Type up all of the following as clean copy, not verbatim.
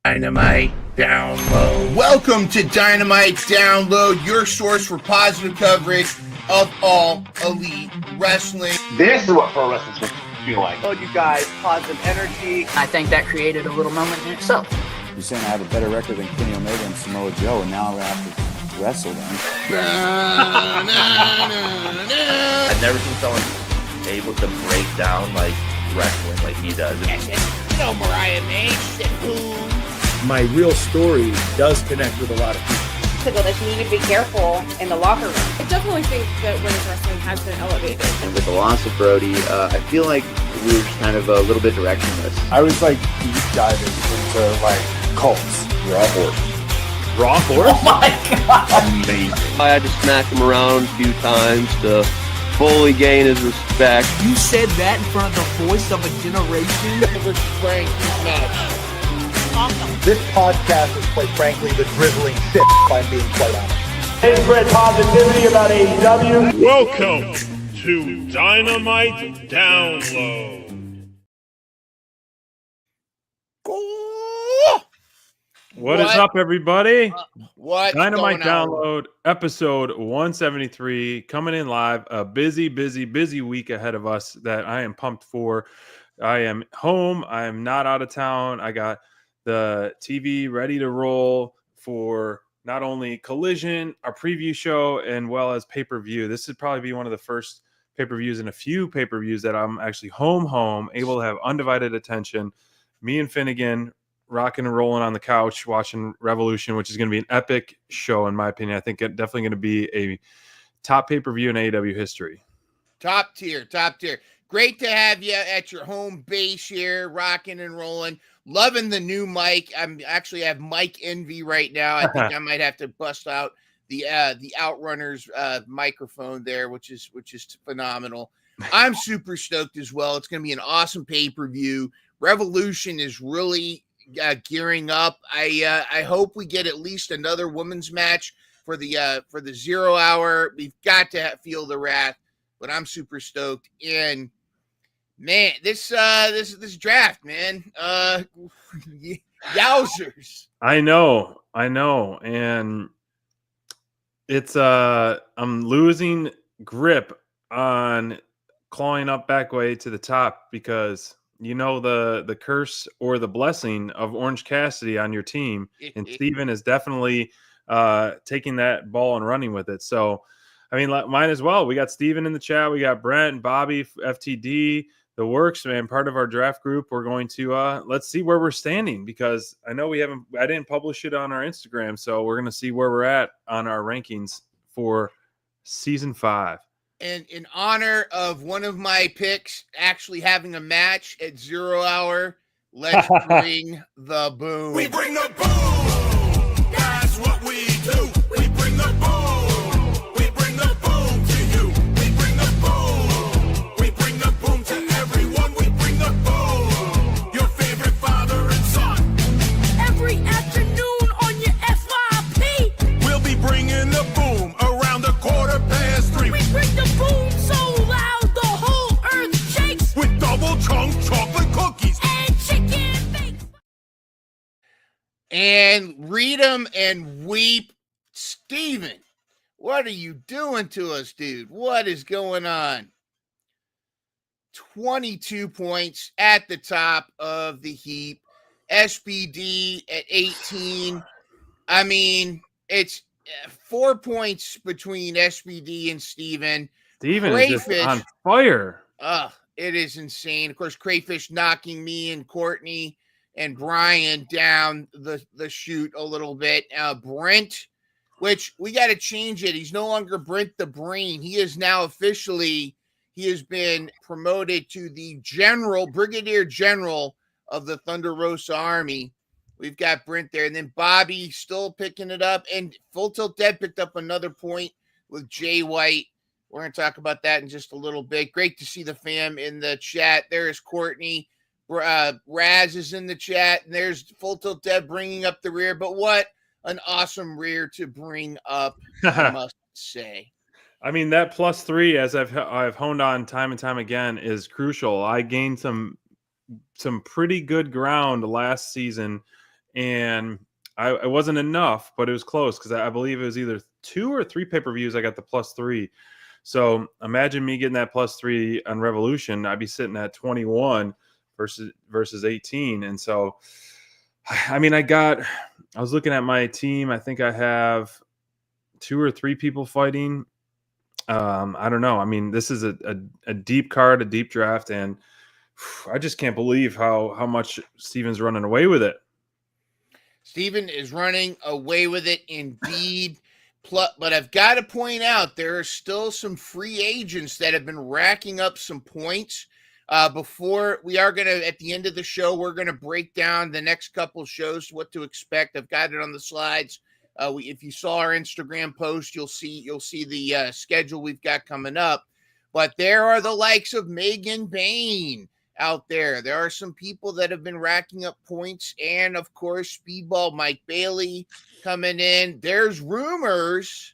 Dynamite Download. Welcome to Dynamite Download, your source for positive coverage of all elite wrestling. This is what pro wrestling should feel like. Oh, you guys, positive energy. I think that created a little moment in itself. You're saying I have a better record than Kenny Omega and Samoa Joe, and now I'm going to have to wrestle them. I've never seen someone able to break down like wrestling like he does. Mariah May, Shaboom. My real story does connect with a lot of people. That you need to be careful in the locker room. I definitely think that women's wrestling has been elevated. And with the loss of Brody, I feel like we were just kind of a little bit directionless. I was like deep diving into like cults. Raw horse. Raw horse? Oh my god! Amazing. I had to smack him around a few times to fully gain his respect. You said that in front of the voice of a generation? Frank match. Awesome. This podcast is, quite frankly, the drizzling shit, if I'm being quite honest. They spread positivity about AEW. Welcome to Dynamite Download. What is up, everybody? What? Dynamite Download, episode 173, coming in live. A busy week ahead of us that I am pumped for. I am home. I am not out of town. I got the TV ready to roll for not only Collision, our preview show, and well as pay-per-view. This would probably be one of the first pay-per-views in a few pay-per-views that I'm actually home, able to have undivided attention. Me and Finnegan rocking and rolling on the couch watching Revolution, which is going to be an epic show, in my opinion. I think it's definitely going to be a top pay-per-view in AEW history. Top tier. Great to have you at your home base here, rocking and rolling. Loving the new mic. I'm actually have mic envy right now. I think I might have to bust out the Outrunners microphone there, which is phenomenal. I'm super stoked as well. It's going to be an awesome pay-per-view. Revolution is really gearing up. I hope we get at least another women's match for the 0 hour. We've got to feel the wrath, but I'm super stoked. And man, this draft, man, yowzers. I know, and it's I'm losing grip on clawing up back way to the top because you know the curse or the blessing of Orange Cassidy on your team, and Steven is definitely taking that ball and running with it. So, I mean, mine as well. We got Steven in the chat. We got Brent, Bobby, FTD, the works, man. Part of our draft group. We're going to let's see where we're standing because I know I didn't publish it on our Instagram, so we're going to see where we're at on our rankings for season 5. And in honor of one of my picks actually having a match at 0 hour, let's bring the boom. We bring the boom. That's what we do. We bring the boom. We bring the boom to you. We bring the boom. We bring the boom to everyone. We bring the boom. Your favorite father and son. Every afternoon on your FYP, We'll be bringing the boom around the 3:15. we bring the boom so loud the whole earth shakes. With double chunk chocolate cookies. And chicken bakes. And read them and weep. Steven, what are you doing to us, dude? What is going on? 22 points at the top of the heap. SBD at 18. I mean, it's 4 points between SBD and Steven. Steven is just on fire. It is insane. Of course, Crayfish knocking me and Courtney and Brian down the chute a little bit. Brent, which we got to change it. He's no longer Brent the Brain. He is now officially, he has been promoted to the Brigadier General of the Thunder Rosa Army. We've got Brent there. And then Bobby still picking it up. And Full Tilt Dead picked up another point with Jay White. We're going to talk about that in just a little bit. Great to see the fam in the chat. There is Courtney. Raz is in the chat. And there's Full Tilt Dead bringing up the rear. But what an awesome rear to bring up, I must say. I mean, that +3, as I've honed on time and time again, is crucial. I gained some pretty good ground last season and it wasn't enough, but it was close because I believe it was either 2 or 3 pay-per-views I got the +3. So imagine me getting that +3 on Revolution. I'd be sitting at 21 versus 18. And so, I mean, I was looking at my team. I think I have 2 or 3 people fighting. I don't know. I mean, this is a deep card, a deep draft, and I just can't believe how much Steven's running away with it. Steven is running away with it indeed. But I've got to point out there are still some free agents that have been racking up some points. Before we are going to, at the end of the show, we're going to break down the next couple shows, what to expect. I've got it on the slides. If you saw our Instagram post, you'll see the schedule we've got coming up. But there are the likes of Megan Bain out there. There are some people that have been racking up points, and of course, Speedball Mike Bailey coming in. There's rumors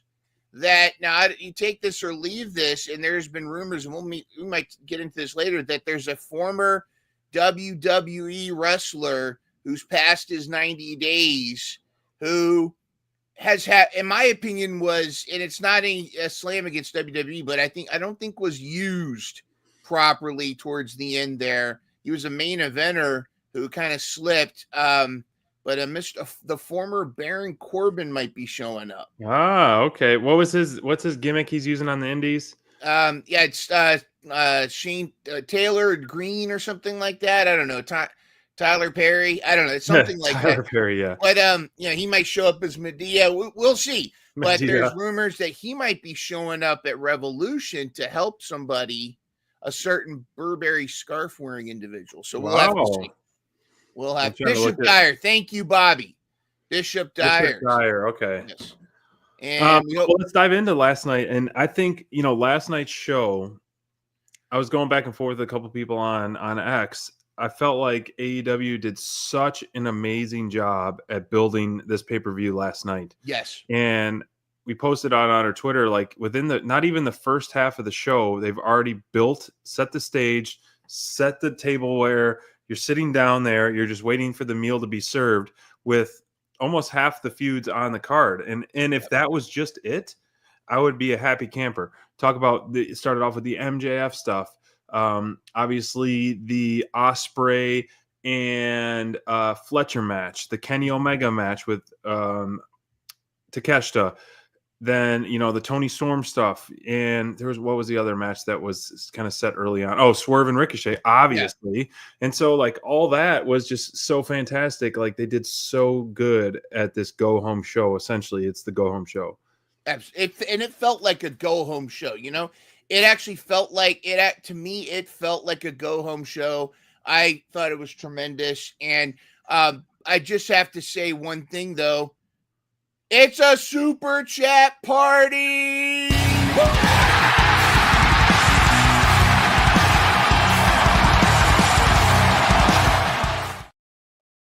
that now you take this or leave this, and there's been rumors, and we might get into this later, that there's a former WWE wrestler who's past his 90 days who has had, in my opinion, was, and it's not a slam against WWE, but I don't think was used properly towards the end there. He was a main eventer who kind of slipped. But the former Baron Corbin might be showing up. Ah, okay. What's his gimmick he's using on the indies? It's Shane Taylor Green or something like that. I don't know. Tyler Perry. I don't know. It's something like that. Tyler Perry, yeah. But he might show up as Medea. We'll see. But there's rumors that he might be showing up at Revolution to help somebody, a certain Burberry scarf wearing individual. So we'll have to see. We'll have Bishop Dyer. Thank you, Bobby. Bishop Dyer. Bishop Dyer, okay. Yes. And let's dive into last night. And I think, last night's show, I was going back and forth with a couple people on X. I felt like AEW did such an amazing job at building this pay-per-view last night. Yes. And we posted on our Twitter, like within not even the first half of the show, they've already set the stage, set the table where you're sitting down there, you're just waiting for the meal to be served with almost half the feuds on the card. And if that was just it, I would be a happy camper. Talk about started off with the MJF stuff. Obviously the Ospreay and Fletcher match, the Kenny Omega match with Takeshita. Then, the Tony Storm stuff. And what was the other match that was kind of set early on? Oh, Swerve and Ricochet, obviously. Yeah. And so, all that was just so fantastic. Like, they did so good at this go-home show. Essentially, it's the go-home show. And it felt like a go-home show, It actually felt like it, to me, it felt like a go-home show. I thought it was tremendous. And I just have to say one thing, though. It's a super chat party.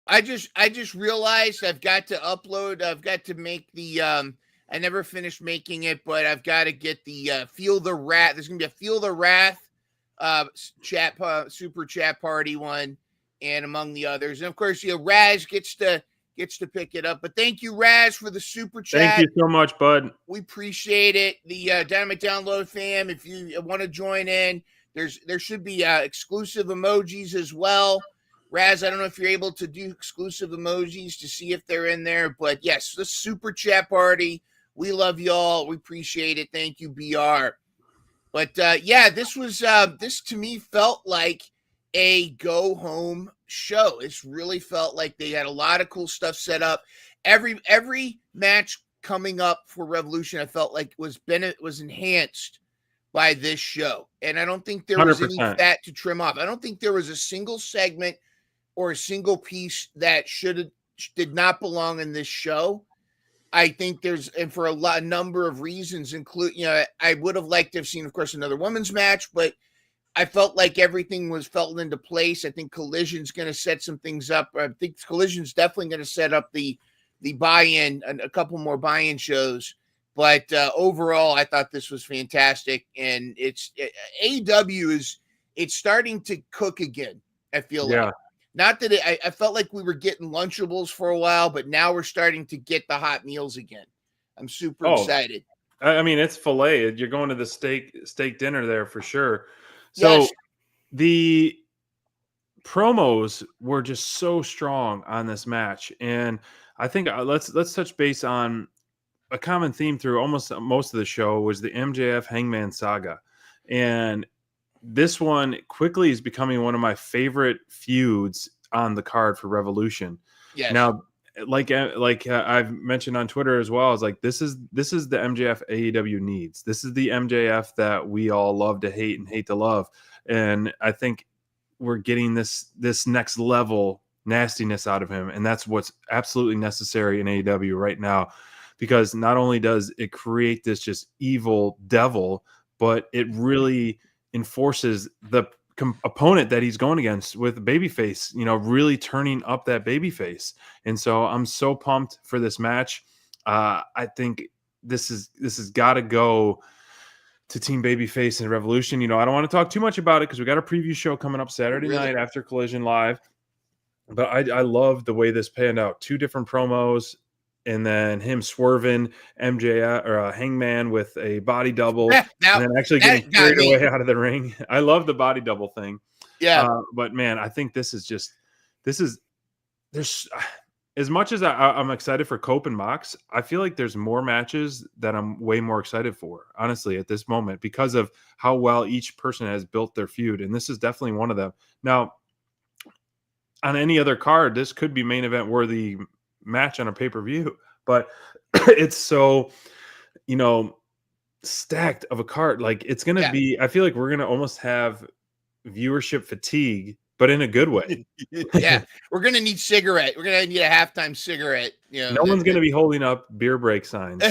I just realized I've got to upload. I've got to make the. I never finished making it, but I've got to get the Feel the Wrath. There's gonna be a Feel the Wrath super chat party one, and among the others, and of course, Raz gets to pick it up. But thank you, Raz, for the super chat. Thank you so much, bud. We appreciate it. The Dynamite Download fam, if you want to join in, there should be exclusive emojis as well. Raz, I don't know if you're able to do exclusive emojis to see if they're in there, but yes, the super chat party. We love y'all. We appreciate it. Thank you, BR. But this was this to me felt like a go home show. It's really felt like they had a lot of cool stuff set up. Every match coming up for Revolution, I felt like was enhanced by this show. And I don't think there was 100%. any fat to trim off. I don't think there was a single segment or a single piece that did not belong in this show. I think and for a number of reasons, including, I would have liked to have seen, of course, another women's match, but I felt like everything fell into place. I think Collision's going to set some things up. I think Collision's definitely going to set up the buy-in, a couple more buy-in shows. But overall, I thought this was fantastic. And AEW it's starting to cook again, I feel like. Not that I felt like we were getting Lunchables for a while, but now we're starting to get the hot meals again. I'm super excited. I mean, it's filet. You're going to the steak dinner there for sure. So Yes. the promos were just so strong on this match, and I think let's touch base on a common theme through almost most of the show was the MJF Hangman saga, and this one quickly is becoming one of my favorite feuds on the card for Revolution. Yes. Now, like I've mentioned on Twitter as well, is like this is the MJF AEW needs. This is the MJF that we all love to hate and hate to love, and I think we're getting this next level nastiness out of him, and that's what's absolutely necessary in AEW right now, because not only does it create this just evil devil, but it really enforces the opponent that he's going against with babyface, really turning up that babyface. And so I'm so pumped for this match. I think this has got to go to Team Babyface and Revolution. I don't want to talk too much about it because we got a preview show coming up Saturday night after Collision Live. But I love the way this panned out. 2 different promos, and then him swerving MJ or Hangman with a body double, and then actually getting carried away out of the ring. I love the body double thing. Yeah. But man, I think there's as much as I'm excited for Cope and Mox, I feel like there's more matches that I'm way more excited for, honestly, at this moment, because of how well each person has built their feud. And this is definitely one of them. Now, on any other card, this could be main event worthy match on a pay-per-view, but it's so, stacked of a card. Like it's going to be, I feel like we're going to almost have viewership fatigue, but in a good way. Yeah, we're gonna need cigarette. We're gonna need a halftime cigarette. No one's gonna be holding up beer break signs.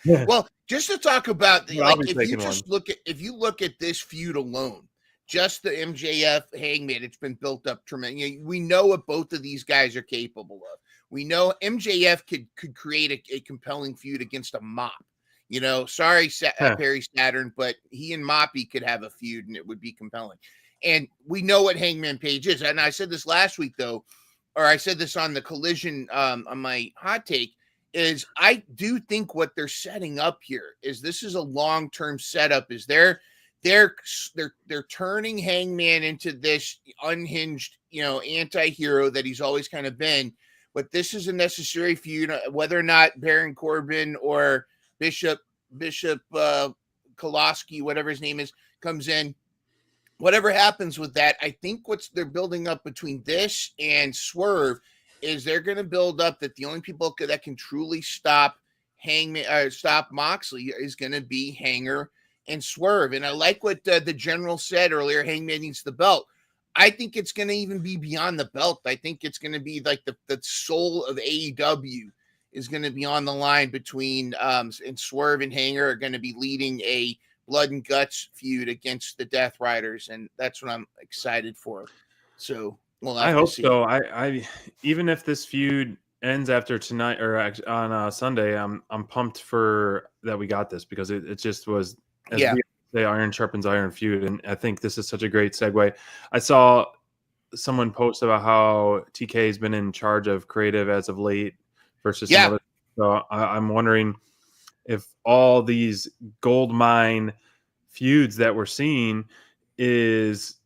Well, just to talk about, if you look at this feud alone, just the MJF Hangman, it's been built up tremendously. We know what both of these guys are capable of. We know MJF could create a compelling feud against a Mop. Sorry, Perry Saturn, but he and Moppy could have a feud and it would be compelling. And we know what Hangman Page is. And I said this last week, though, or I said this on the Collision on my hot take, is I do think what they're setting up here is this is a long-term setup. Is they're turning Hangman into this unhinged, anti-hero that he's always kind of been. But this is a necessary feud, whether or not Baron Corbin or Bishop Koloski, whatever his name is, comes in. Whatever happens with that, I think they're building up between this and Swerve is they're going to build up that the only people that can truly stop stop Moxley is going to be Hanger and Swerve. And I like what the general said earlier. Hangman needs the belt. I think it's going to even be beyond the belt. I think it's going to be like the soul of AEW is going to be on the line between and Swerve and Hanger are going to be leading a blood and guts feud against the Death Riders, and that's what I'm excited for. So I hope so. I even if this feud ends after tonight or on Sunday, I'm pumped for that we got this, because it just was we say iron sharpens iron feud, and I think this is such a great segue. I saw someone post about how TK has been in charge of creative as of late versus some other. So I'm wondering if all these gold mine feuds that we're seeing is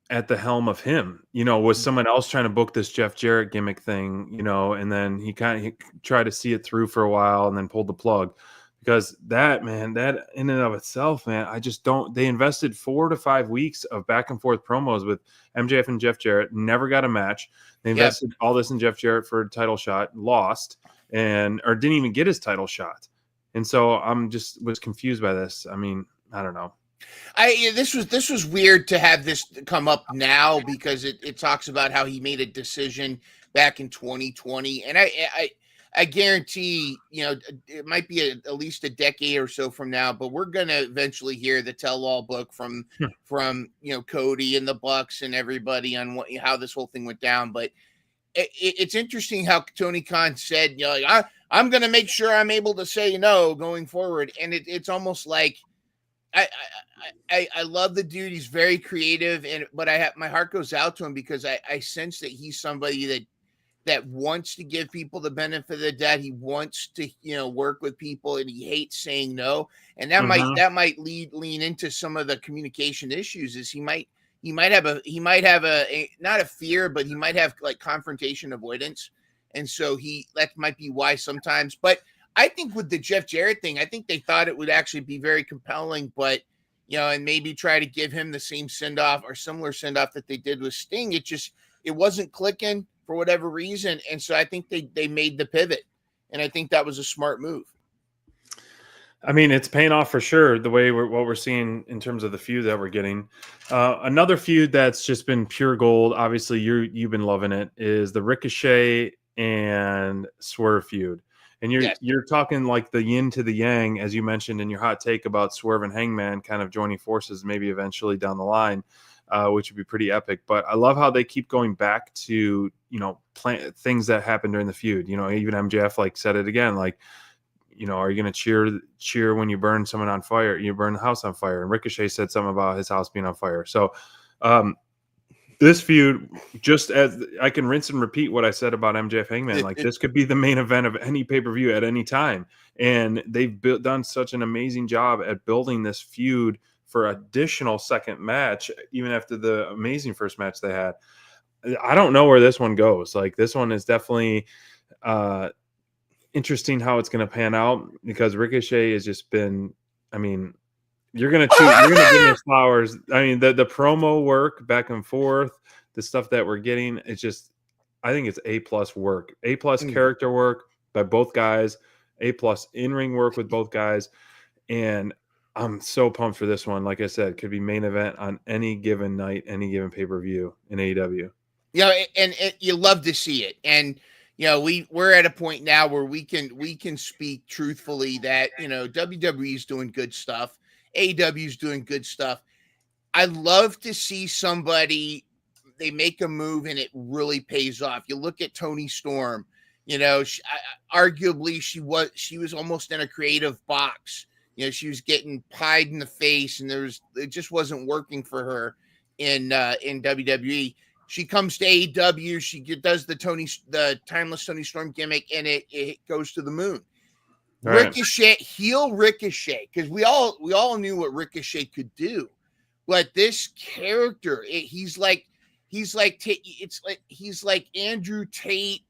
at the helm of him, was someone else trying to book this Jeff Jarrett gimmick thing, and then he tried to see it through for a while and then pulled the plug, because that in and of itself, man, I just don't, they invested 4 to 5 weeks of back and forth promos with MJF and Jeff Jarrett, never got a match. They invested all this in Jeff Jarrett for a title shot, lost, or didn't even get his title shot. And so was confused by this. I mean, I don't know. This was weird to have this come up now, because it talks about how he made a decision back in 2020, and I guarantee it might be at least a decade or so from now, but we're gonna eventually hear the tell-all book from Cody and the Bucks and everybody on how this whole thing went down. But it's interesting how Tony Khan said, I'm gonna make sure I'm able to say no going forward, and it's almost like, I love the dude. He's very creative, but my heart goes out to him because I sense that he's somebody that wants to give people the benefit of the doubt. He wants to, work with people, and he hates saying no. And that might lean into some of the communication issues. Is he might have a not a fear, but he might have like confrontation avoidance. And so that might be why sometimes. But I think with the Jeff Jarrett thing, I think they thought it would actually be very compelling, but and maybe try to give him the same send off or similar send off that they did with Sting. It wasn't clicking for whatever reason. And so I think they made the pivot, and I think that was a smart move. I mean, it's paying off for sure. The way what we're seeing in terms of the feud that we're getting. Another feud that's just been pure gold. Obviously, you've been loving it. Is the Ricochet and Swerve feud, and you're talking like the yin to the yang, as you mentioned in your hot take about Swerve and Hangman kind of joining forces, maybe eventually down the line, which would be pretty epic. But I love how they keep going back to things that happened during the feud. Even MJF like said it again, like. Are you going to cheer when you burn someone on fire? You burn the house on fire. And Ricochet said something about his house being on fire. So this feud, just as I can rinse and repeat what I said about MJF Hangman, like this could be the main event of any pay-per-view at any time. And they've done such an amazing job at building this feud for additional second match, even after the amazing first match they had. I don't know where this one goes. Like this one is definitely interesting how it's going to pan out, because Ricochet has just been, I mean, you're going to give me flowers. I mean, the promo work back and forth, the stuff that we're getting, it's just, I think it's A+ work, A+ character work by both guys, A+ in-ring work with both guys. And I'm so pumped for this one. Like I said, could be main event on any given night, any given pay-per-view in AEW. And you love to see it. And we're at a point now where we can speak truthfully that WWE is doing good stuff, AEW is doing good stuff. I love to see somebody, they make a move and it really pays off. You look at Toni Storm, arguably she was almost in a creative box. She was getting pied in the face, and it just wasn't working for her in WWE. She comes to AEW. She does the timeless Toni Storm gimmick, and it goes to the moon. Right. Ricochet, heel Ricochet, because we all knew what Ricochet could do, but this character, he's like Andrew Tate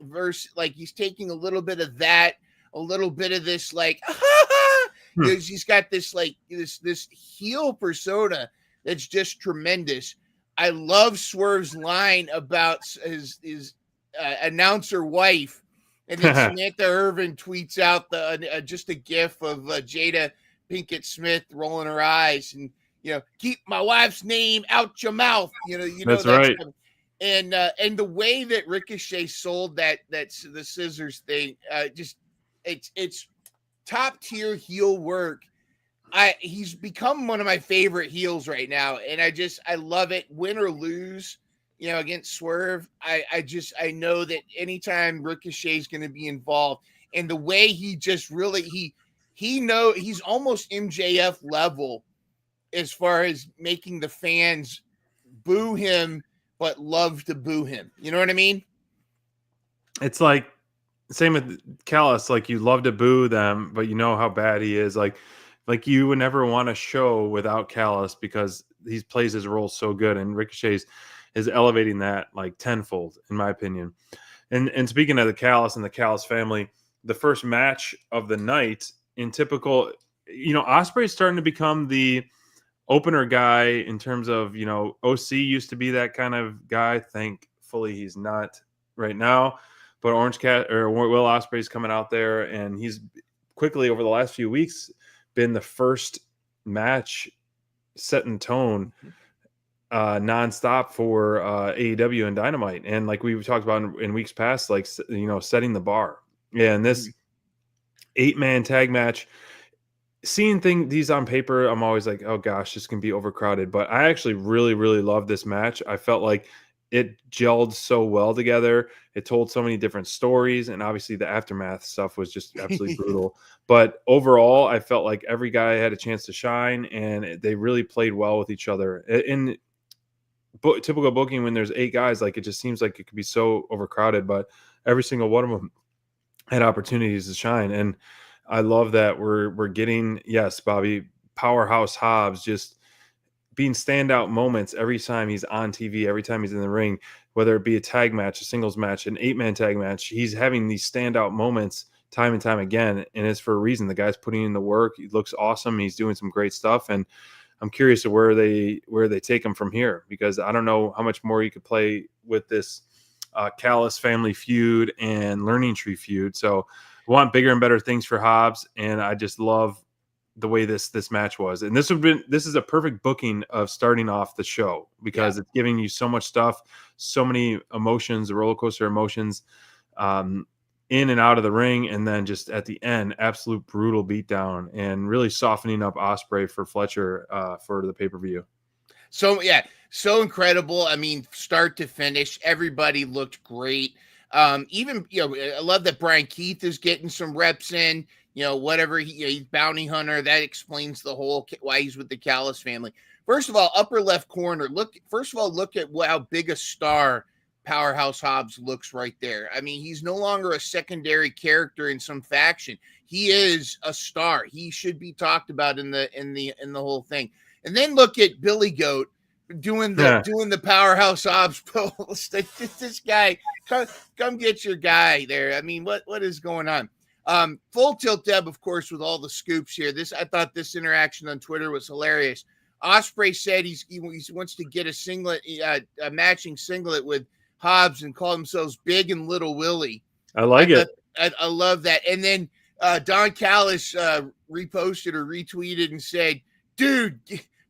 verse. Like he's taking a little bit of that, a little bit of this, like he's got this like this heel persona that's just tremendous. I love Swerve's line about his announcer wife, and then Samantha Irvin tweets out just a gif of Jada Pinkett Smith rolling her eyes, and keep my wife's name out your mouth. That's right. And the way that Ricochet sold that's the scissors thing, it's top tier heel work. He's become one of my favorite heels right now, and I love it. Win or lose, against Swerve, I know that anytime Ricochet is going to be involved, and the way he just really he's almost MJF level as far as making the fans boo him, but love to boo him. You know what I mean? It's like same with Callis. Like you love to boo them, but you know how bad he is. Like you would never want a show without Callis, because he plays his role so good, and Ricochet is elevating that like tenfold, in my opinion. And speaking of the Callis and the Callis family, the first match of the night in typical, Ospreay's starting to become the opener guy in terms of, OC used to be that kind of guy. Thankfully, he's not right now. But Orange Cat or Will Ospreay's coming out there, and he's quickly over the last few weeks been the first match setting tone nonstop for AEW and Dynamite. And like we've talked about in weeks past, like, setting the bar. Yeah, and this 8-man tag match, seeing these on paper, I'm always like, oh gosh, this can be overcrowded. But I actually really, really love this match. I felt like it gelled so well together. It told so many different stories, and obviously the aftermath stuff was just absolutely brutal. But overall, I felt like every guy had a chance to shine, and they really played well with each other. In typical booking, when there's 8 guys, like, it just seems like it could be so overcrowded, but every single one of them had opportunities to shine. And I love that we're getting, yes, Bobby, powerhouse Hobbs just being standout moments every time he's on TV, every time he's in the ring, whether it be a tag match, a singles match, an 8-man tag match. He's having these standout moments time and time again, and it's for a reason. The guy's putting in the work. He looks awesome. He's doing some great stuff, and I'm curious to where they take him from here, because I don't know how much more you could play with this Callis family feud and Learning Tree feud. So I want bigger and better things for Hobbs, and I just love the way this match was. And this is a perfect booking of starting off the show, because it's giving you so much stuff, so many emotions, roller coaster emotions, in and out of the ring, and then just at the end, absolute brutal beatdown, and really softening up Ospreay for Fletcher for the pay-per-view. So so incredible. I mean, start to finish, everybody looked great. Even, I love that Brian Keith is getting some reps in. Whatever he's bounty hunter. That explains the whole why he's with the Callis family. First of all, upper left corner. Look at how big a star Powerhouse Hobbs looks right there. I mean, he's no longer a secondary character in some faction. He is a star. He should be talked about in the whole thing. And then look at Billy Goat doing the Powerhouse Hobbs post. This guy, come get your guy there. I mean, what is going on? Full Tilt Deb, of course, with all the scoops here. I thought this interaction on Twitter was hilarious. Ospreay said he wants to get a matching singlet with Hobbs and call themselves Big and Little Willie. I like it. I love that. And then Don Callis reposted or retweeted and said, "Dude,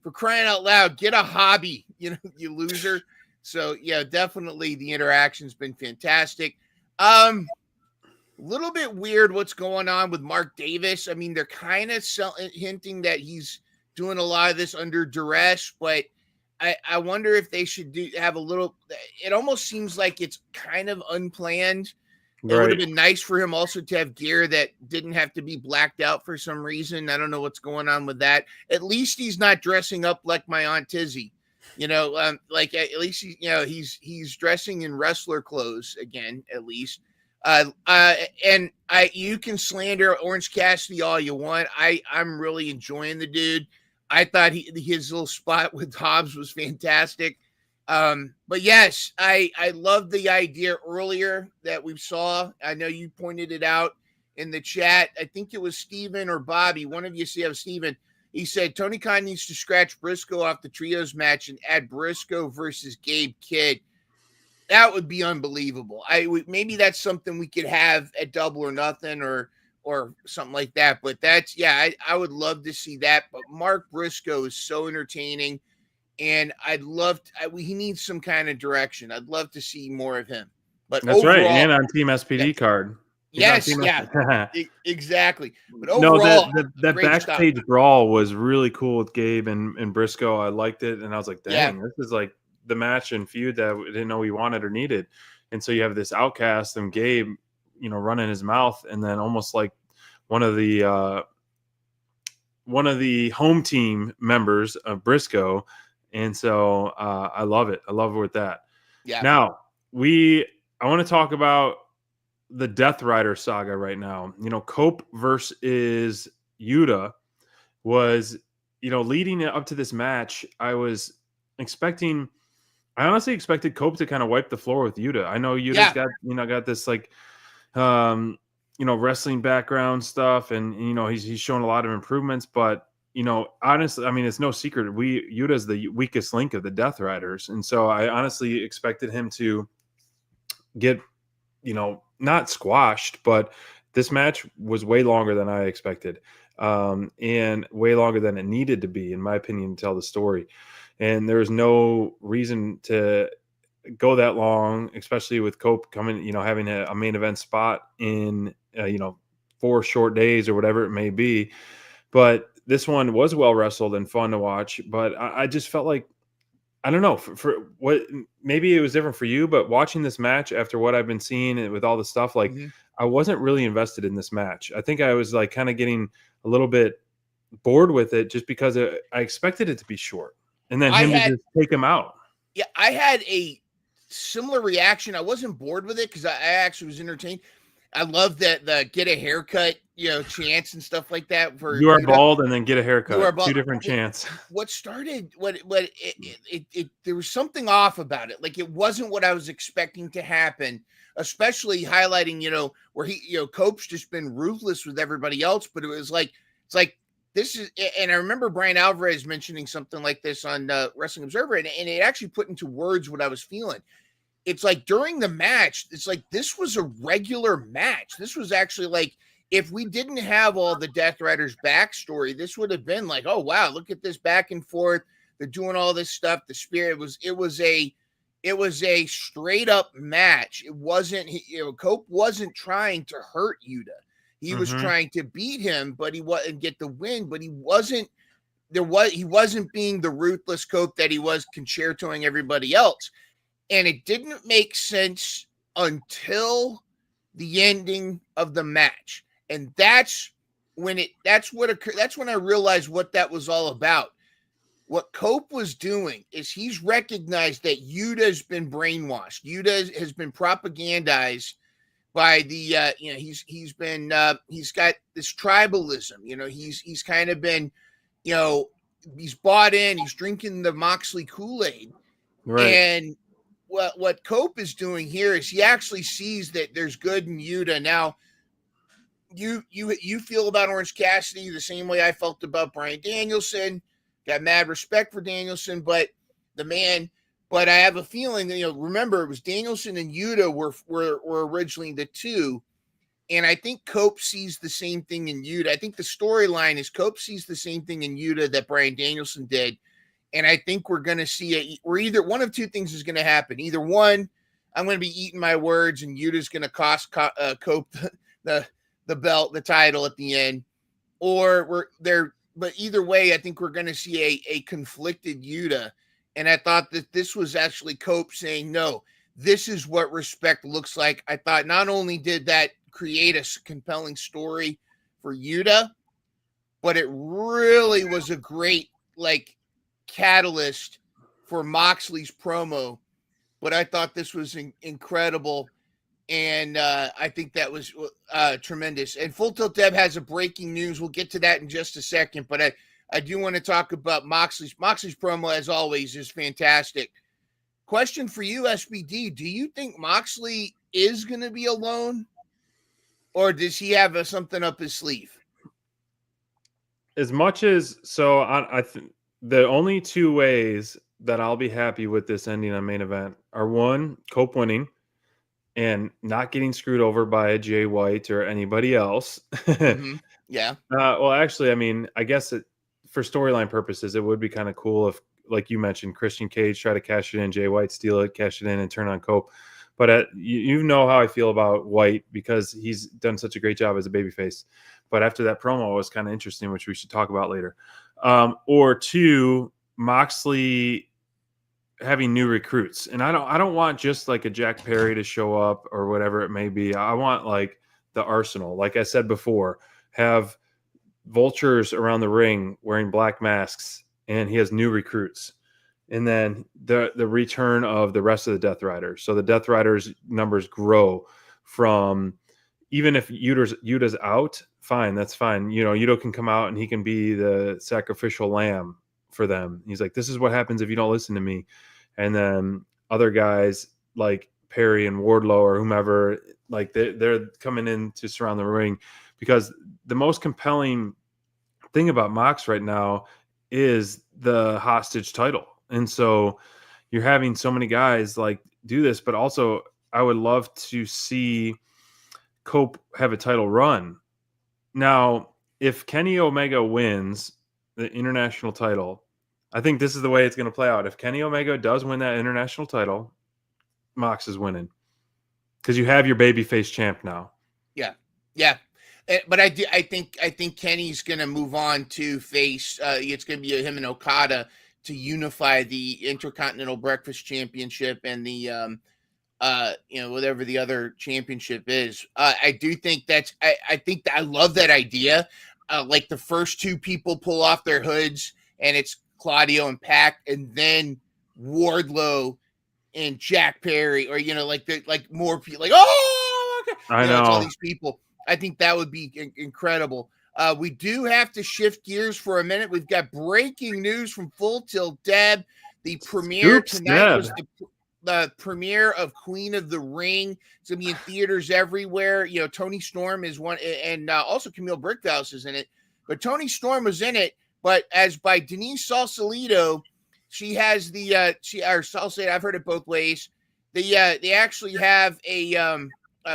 for crying out loud, get a hobby, you loser." So yeah, definitely the interaction's been fantastic. Little bit weird what's going on with Mark Davis. I mean, they're kind of hinting that he's doing a lot of this under duress, but I wonder if they should have a little. It almost seems like it's kind of unplanned. It would have been nice for him also to have gear that didn't have to be blacked out for some reason. I don't know what's going on with that. At least he's not dressing up like my Aunt Tizzy. Like at least he's dressing in wrestler clothes again, at least. You can slander Orange Cassidy all you want. I'm really enjoying the dude. I thought his little spot with Hobbs was fantastic. But yes, I love the idea earlier that we saw. I know you pointed it out in the chat. I think it was Steven or Bobby. One of you see Steven. He said Tony Khan needs to scratch Briscoe off the trios match and add Briscoe versus Gabe Kidd. That would be unbelievable. Maybe that's something we could have at Double or Nothing or something like that. But I would love to see that. But Mark Briscoe is so entertaining, and he needs some kind of direction. I'd love to see more of him. But that's overall, right, and on Team SPD card. Yes, exactly. But overall, that backstage brawl was really cool with Gabe and Briscoe. I liked it, and I was like, dang, this is like the match and feud that we didn't know we wanted or needed. And so you have this Outcast and Gabe, running his mouth, and then almost like one of the home team members of Briscoe. And so I love it. I love it with that. Yeah. Now I want to talk about the Death Rider saga right now. Cope versus Yuta was, leading up to this match. I honestly expected Cope to kind of wipe the floor with Yuta. I know Yuta's got this like, wrestling background stuff, and he's shown a lot of improvements. But honestly, I mean, it's no secret Yuta's the weakest link of the Death Riders, and so I honestly expected him to get not squashed, but this match was way longer than I expected, and way longer than it needed to be, in my opinion, to tell the story. And there's no reason to go that long, especially with Cope coming, having a main event spot in, 4 short days or whatever it may be. But this one was well wrestled and fun to watch. But I just felt like I don't know for what, maybe it was different for you, but watching this match after what I've been seeing and with all the stuff, like I wasn't really invested in this match. I think I was like kind of getting a little bit bored with it just because I expected it to be short, and then to just take him out. Yeah, I had a similar reaction. I wasn't bored with it because I actually was entertained. I love that the get a haircut, chance and stuff like that. For you are bald and then get a haircut. Two different chants. What started? There was something off about it. Like it wasn't what I was expecting to happen. Especially highlighting, where Cope's just been ruthless with everybody else. But it was like it's like this is. And I remember Brian Alvarez mentioning something like this on Wrestling Observer, and it actually put into words what I was feeling. It's like during the match, it's like this was a regular match. This was actually like if we didn't have all the Death Riders backstory, this would have been like, oh wow, look at this back and forth. They're doing all this stuff. The spirit it was a straight up match. It wasn't Cope wasn't trying to hurt Yuta. He was trying to beat him, but he wasn't get the win, but he wasn't being the ruthless Cope that he was concertoing everybody else. And it didn't make sense until the ending of the match. And that's when I realized what that was all about. What Cope was doing is he's recognized that Yuta's been brainwashed. Yuta has been propagandized by the he's got this tribalism. He's kind of been, he's bought in, he's drinking the Moxley Kool-Aid. Right. And what Cope is doing here is he actually sees that there's good in Yuta. Now, you feel about Orange Cassidy the same way I felt about Bryan Danielson. Got mad respect for Danielson, but I have a feeling that, remember, it was Danielson and Yuta were originally the two. And I think Cope sees the same thing in Yuta. I think the storyline is Cope sees the same thing in Yuta that Bryan Danielson did. And I think we're going to see either one of two things is going to happen. Either one, I'm going to be eating my words and Yuta's going to cost Cope the belt, the title at the end, but either way, I think we're going to see a conflicted Yuta. And I thought that this was actually Cope saying, no, this is what respect looks like. I thought not only did that create a compelling story for Yuta, but it really was a great, catalyst for Moxley's promo. But I thought this was incredible. And I think that was tremendous. And Full Tilt Deb has a breaking news. We'll get to that in just a second. But I do want to talk about Moxley's promo, as always, is fantastic. Question for you, SBD. Do you think Moxley is going to be alone? Or does he have something up his sleeve? As much as, so I think the only two ways that I'll be happy with this ending on main event are one, Cope winning and not getting screwed over by a Jay White or anybody else. Yeah. Well, actually, I mean, I guess for storyline purposes, it would be kind of cool if, like you mentioned, Christian Cage try to cash it in, Jay White steal it, cash it in, and turn on Cope. But you know how I feel about White because he's done such a great job as a babyface. But after that promo was kind of interesting, which we should talk about later. Or two, Moxley having new recruits. And I don't want just like a Jack Perry to show up or whatever it may be. I want like the arsenal. Like I said before, have vultures around the ring wearing black masks, and he has new recruits. And then the return of the rest of the Death Riders. So the Death Riders numbers grow from, even if Yuta's out, fine, that's fine. Yuta can come out and he can be the sacrificial lamb for them. He's like, this is what happens if you don't listen to me. And then other guys like Perry and Wardlow or whomever, like they're coming in to surround the ring, because the most compelling thing about Mox right now is the hostage title. And so you're having so many guys like do this, but also I would love to see Cope have a title run. Now, if Kenny Omega wins the international title, I think this is the way it's going to play out. If Kenny Omega does win that international title, Mox is winning, because you have your babyface champ now. Yeah. But I think Kenny's going to move on to face. It's going to be him and Okada to unify the Intercontinental Breakfast Championship and the whatever the other championship is. I do think I think that I love that idea. Like the first two people pull off their hoods and it's Claudio and Pac, and then Wardlow and Jack Perry, or like more people, like okay, I know. It's all these people. I think that would be incredible. We do have to shift gears for a minute. We've got breaking news from Full Tilt Deb. The premiere tonight was the premiere of Queen of the Ring. It's gonna be in theaters everywhere. Toni Storm is one, and also Camille Brickhouse is in it. But Toni Storm was in it, but as by Denise Sausalito. She has Sausalito. I've heard it both ways. They actually have a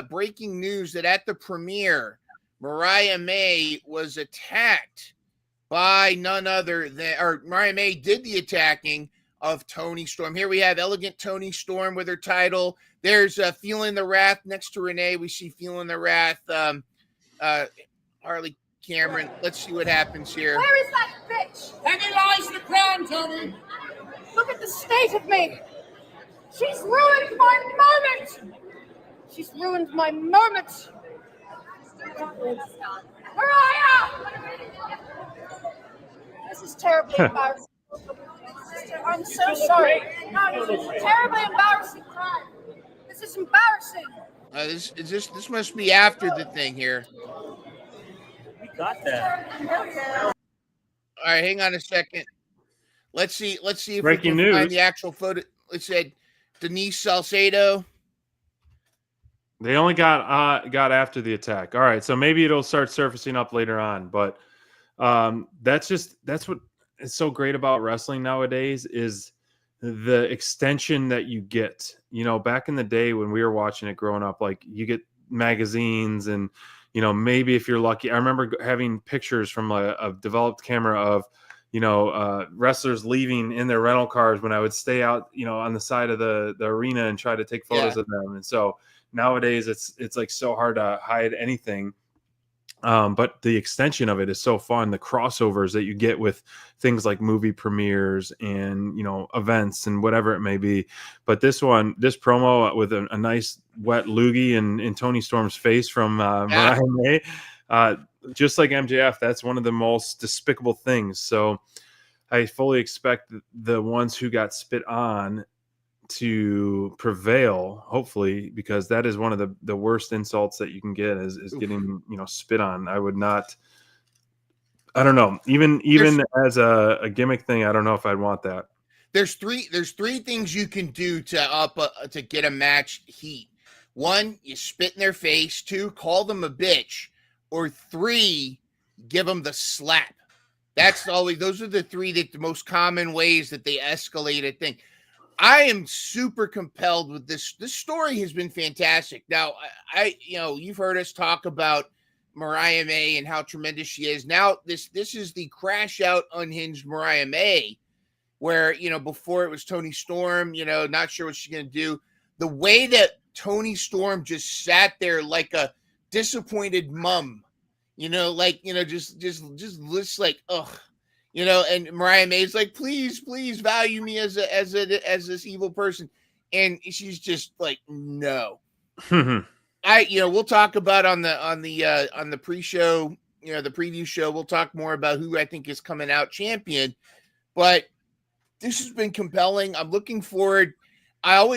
breaking news that at the premiere, Mariah May was attacked by none other than, or Mariah May did the attacking of Toni Storm. Here we have elegant Toni Storm with her title. There's Feeling the Wrath next to Renee. We see Feeling the Wrath, Harley Cameron. Let's see what happens here. Where is that bitch? Heavy lies the crown, Toni. Look at the state of me. She's ruined my moment. She's ruined my moment. Mariah! This is terribly embarrassing. I'm so sorry. No, this is terribly embarrassing crime. This is embarrassing. This must be after the thing here. We got that. All right, hang on a second. Let's see if breaking we can find news. the actual photo. It said Denise Salcedo. They only got after the attack. All right, so maybe it'll start surfacing up later on. But that's what is so great about wrestling nowadays is the extension that you get. Back in the day when we were watching it growing up, like you get magazines and maybe if you're lucky. I remember having pictures from a developed camera of wrestlers leaving in their rental cars when I would stay out on the side of the arena and try to take photos of them. And so nowadays it's like so hard to hide anything. But the extension of it is so fun. The crossovers that you get with things like movie premieres and, events and whatever it may be. But this promo with a nice wet loogie in Toni Storm's face from Mariah May, just like MJF, that's one of the most despicable things. So I fully expect the ones who got spit on to prevail, hopefully, because that is one of the worst insults that you can get is getting spit on. I would not. I don't know. Even as a gimmick thing, I don't know if I'd want that. There's three things you can do to get a match heat. One, you spit in their face. Two, call them a bitch. Or three, give them the slap. Those are the three the most common ways that they escalate a thing. I am super compelled with this. This story has been fantastic. Now, you've heard us talk about Mariah May and how tremendous she is. Now, this is the crash out, unhinged Mariah May, where, before it was Toni Storm, not sure what she's going to do. The way that Toni Storm just sat there like a disappointed mom, just looks like, ugh. And Mariah May's like, please value me as this evil person. And she's just like, no. We'll talk about on the pre-show, the preview show, we'll talk more about who I think is coming out champion. But this has been compelling. I'm looking forward. I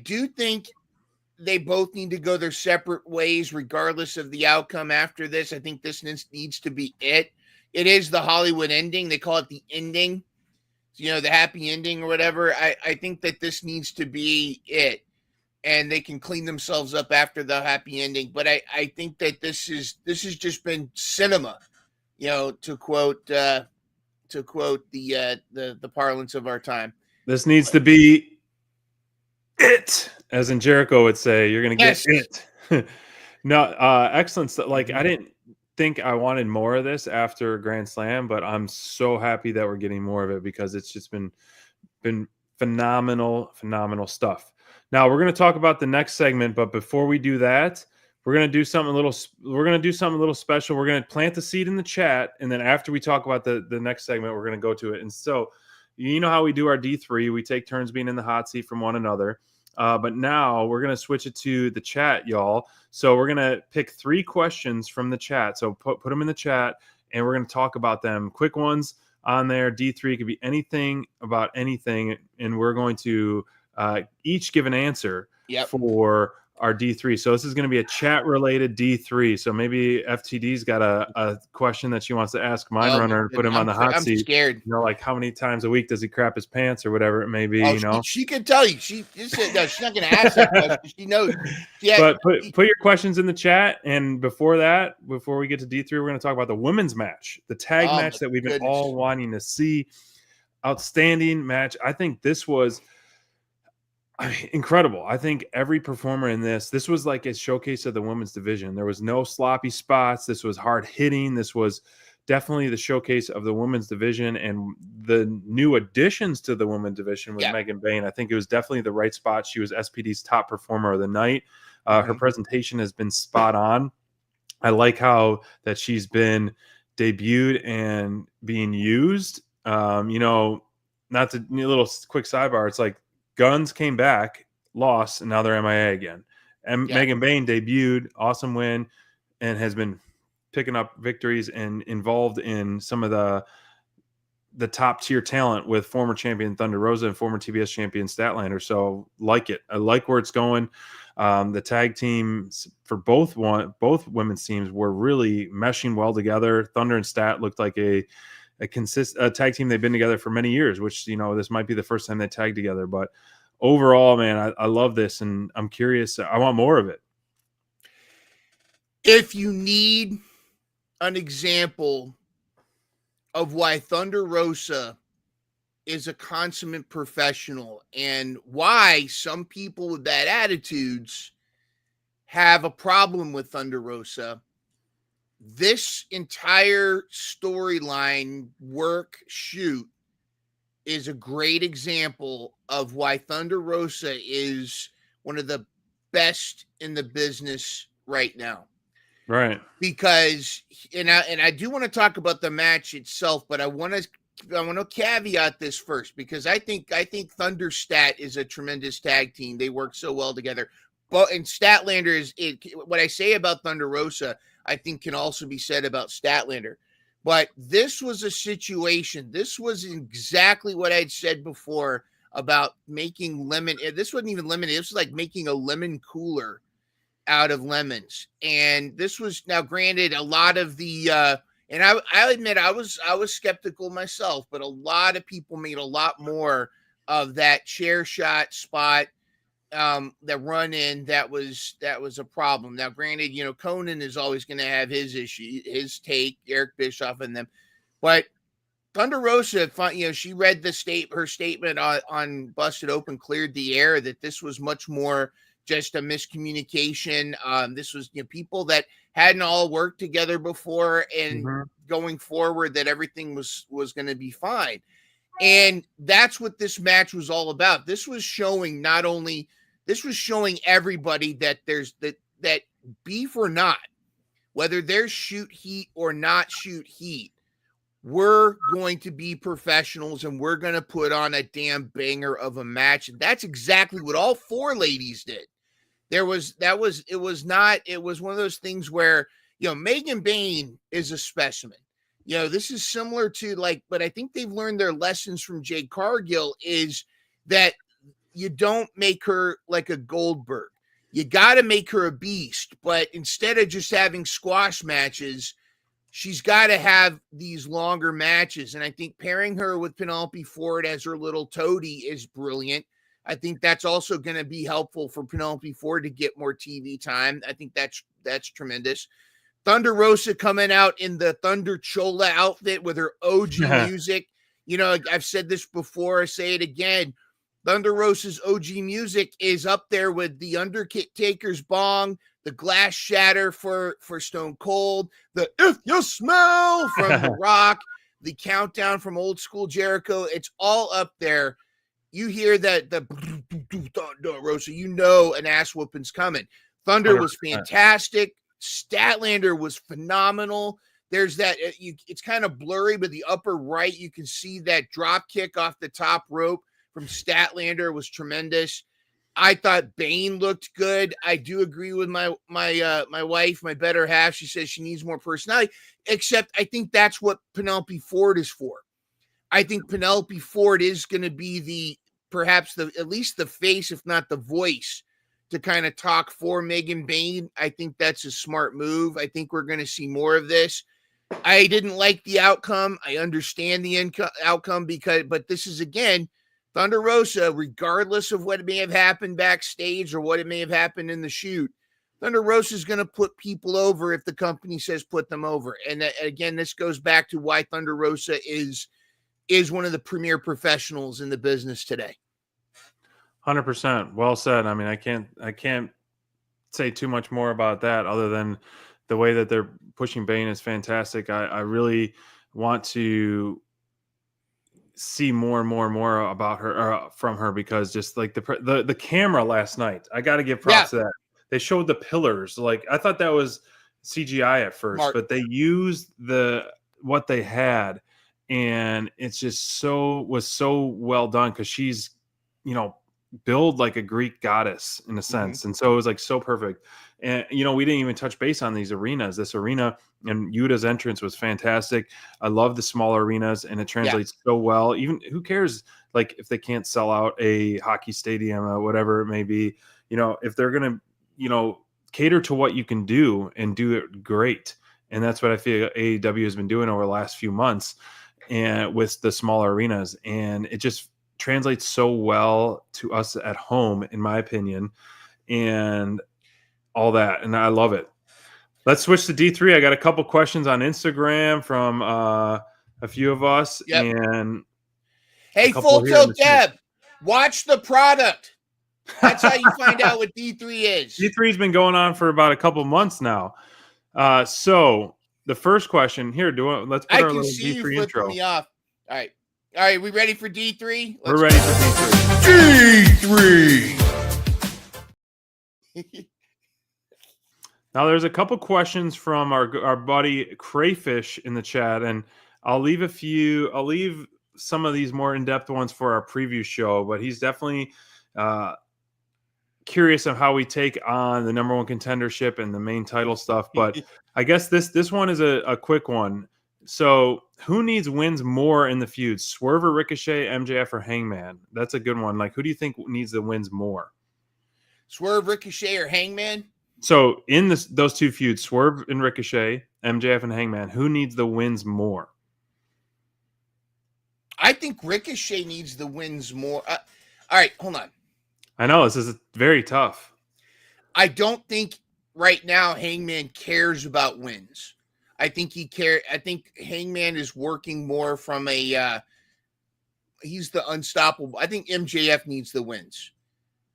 do think they both need to go their separate ways, regardless of the outcome after this. I think this needs to be it. It is the Hollywood ending. They call it the ending, the happy ending or whatever. I think that this needs to be it, and they can clean themselves up after the happy ending. But I think that this has just been cinema, to quote the parlance of our time. This needs to be it, as in Jericho would say. You're going to get it. No, excellent stuff. Like I didn't think I wanted more of this after Grand Slam, but I'm so happy that we're getting more of it because it's just been phenomenal stuff. Now we're going to talk about the next segment, but before we do that, we're going to do something a little special. We're going to plant the seed in the chat, and then after we talk about the next segment, we're going to go to it. And so you know how we do our D3. We take turns being in the hot seat from one another. But now we're going to switch it to the chat, y'all. So we're going to pick 3 questions from the chat. So put them in the chat, and we're going to talk about them. Quick ones on there. D3 could be anything about anything, and we're going to each give an answer for our D3. So this is going to be a chat-related D3. So maybe FTD's got a question that she wants to ask Mine Runner and put him on the hot seat. I'm scared. You know, like how many times a week does he crap his pants or whatever it may be, you know? She could tell you. She said, no, she's not going to ask that question. She knows. But put your questions in the chat. And before we get to D3, we're going to talk about the women's match, the tag match that we've been all wanting to see. Outstanding match. I think this was incredible. I think every performer in this was like a showcase of the women's division. There was no sloppy spots. This was hard hitting. This was definitely the showcase of the women's division and the new additions to the women's division with Megan Bayne. I think it was definitely the right spot. She was SPD's top performer of the night. Her presentation has been spot on. I like how that she's been debuted and being used. You know, not to a little quick sidebar. It's like Guns came back, lost, and now they're MIA again. And Megan Bayne debuted, awesome win, and has been picking up victories and involved in some of the top tier talent with former champion Thunder Rosa and former TBS champion Statlander. So like it. I like where it's going. The tag teams for both women's teams were really meshing well together. Thunder and Stat looked like a tag team. They've been together for many years, which, you know, this might be the first time they tag together. But overall, man, I love this, and I'm curious. I want more of it. If you need an example of why Thunder Rosa is a consummate professional and why some people with bad attitudes have a problem with Thunder Rosa, this entire storyline shoot is a great example of why Thunder Rosa is one of the best in the business right now. Right. Because and I do want to talk about the match itself, but I want to caveat this first, because I think Thunder Stat is a tremendous tag team. They work so well together. But and Statlander what I say about Thunder Rosa, I think can also be said about Statlander. But this was a situation. This was exactly what I'd said before about making lemon. This wasn't even lemon. This was like making a lemon cooler out of lemons. And this was, now granted, a lot of the and I admit I was skeptical myself, but a lot of people made a lot more of that chair shot spot, that run in that was a problem. Now granted, you know, Conan is always going to have his issue, his take, Eric Bischoff and them, but Thunder Rosa, you know, she read her statement on Busted Open, cleared the air, that this was much more just a miscommunication. This was, you know, people that hadn't all worked together before, and going forward that everything was going to be fine. And that's what this match was all about. This was showing everybody that there's that beef or not, whether there's shoot heat or not shoot heat, we're going to be professionals and we're going to put on a damn banger of a match. And that's exactly what all 4 ladies did. It was one of those things where, you know, Megan Bayne is a specimen. You know, this is similar to but I think they've learned their lessons from Jade Cargill, is that you don't make her like a Goldberg. You got to make her a beast, but instead of just having squash matches, she's got to have these longer matches. And I think pairing her with Penelope Ford as her little toady is brilliant. I think that's also going to be helpful for Penelope Ford to get more TV time. I think that's tremendous. Thunder Rosa coming out in the Thunder Chola outfit with her OG music. You know, I've said this before, I say it again. Thunder Rosa's OG music is up there with the Undertaker's bong, the glass shatter for Stone Cold, the If You Smell from The Rock, the countdown from Old School Jericho. It's all up there. You hear that the Thunder Rosa, you know an ass whooping's coming. Thunder was fantastic. Statlander was phenomenal. There's that it's kind of blurry, but the upper right, you can see that drop kick off the top rope from Statlander was tremendous. I thought Bane looked good. I do agree with my wife, my better half. She says she needs more personality, except I think that's what Penelope Ford is for. I think Penelope Ford is going to be at least the face, if not the voice, to kind of talk for Megan Bane. I think that's a smart move. I think we're going to see more of this. I didn't like the outcome. I understand the outcome but this is, again, Thunder Rosa, regardless of what may have happened backstage or what it may have happened in the shoot, Thunder Rosa is going to put people over if the company says put them over. And again, this goes back to why Thunder Rosa is one of the premier professionals in the business today. 100%. Well said. I mean, I can't say too much more about that other than the way that they're pushing Bane is fantastic. I really want to see more and more and more about her from her, because just like the camera last night, I got to give props to that. They showed the pillars. Like, I thought that was CGI at first, but they used what they had, and it's just was so well done, because she's, build like a Greek goddess in a sense. And so it was like so perfect. And, we didn't even touch base on these arenas. This arena and Yuta's entrance was fantastic. I love the smaller arenas, and it translates so well. Even who cares, like, if they can't sell out a hockey stadium or whatever it may be, if they're going to, cater to what you can do and do it great. And that's what I feel AEW has been doing over the last few months, and with the smaller arenas. And it just translates so well to us at home, in my opinion, and all that. And I love it. Let's switch to D3. I got a couple questions on Instagram from a few of us. Yep. And hey, Full Tilt Deb, watch the product. That's how you find out what D3 is. D3's been going on for about a couple months now. So the first question here, let's put our little D3 intro. Me off. All right, we ready for D3? We're ready for D3. Now, there's a couple questions from our buddy Crayfish in the chat, and I'll leave some of these more in-depth ones for our preview show, but he's definitely curious of how we take on the number one contendership and the main title stuff. But I guess this one is a quick one. So who wins more in the feud? Swerve or Ricochet, MJF or Hangman? That's a good one. Like, who do you think needs the wins more? Swerve, Ricochet, or Hangman? So in those two feuds, Swerve and Ricochet, MJF and Hangman, who needs the wins more? I think Ricochet needs the wins more. All right, hold on. I know this is very tough. I don't think right now Hangman cares about wins. I think Hangman is working more from he's the unstoppable. I think MJF needs the wins.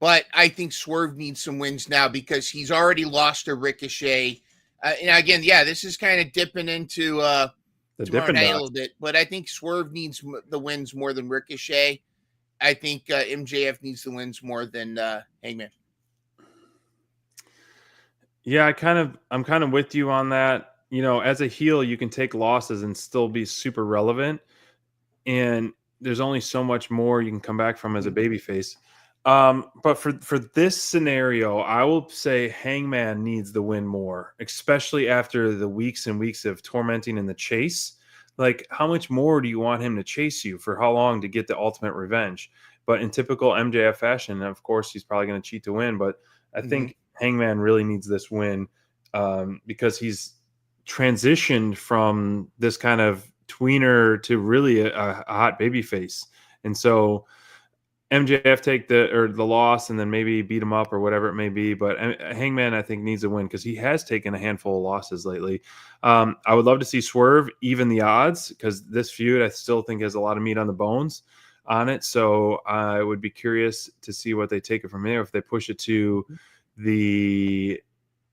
But I think Swerve needs some wins now, because he's already lost to Ricochet. And again, this is kind of dipping into tomorrow night a little bit. But I think Swerve needs the wins more than Ricochet. I think MJF needs the wins more than Hangman. Yeah, I'm kind of with you on that. As a heel, you can take losses and still be super relevant. And there's only so much more you can come back from as a babyface. But for this scenario, I will say Hangman needs the win more, especially after the weeks and weeks of tormenting in the chase. Like, how much more do you want him to chase you for how long to get the ultimate revenge? But in typical MJF fashion, of course, he's probably going to cheat to win. But I think Hangman really needs this win because he's transitioned from this kind of tweener to really a hot babyface. And so MJF take the loss and then maybe beat him up or whatever it may be. But Hangman, I think, needs a win because he has taken a handful of losses lately. I would love to see Swerve even the odds, because this feud I still think has a lot of meat on the bones on it. So I would be curious to see what they take it from there, if they push it to the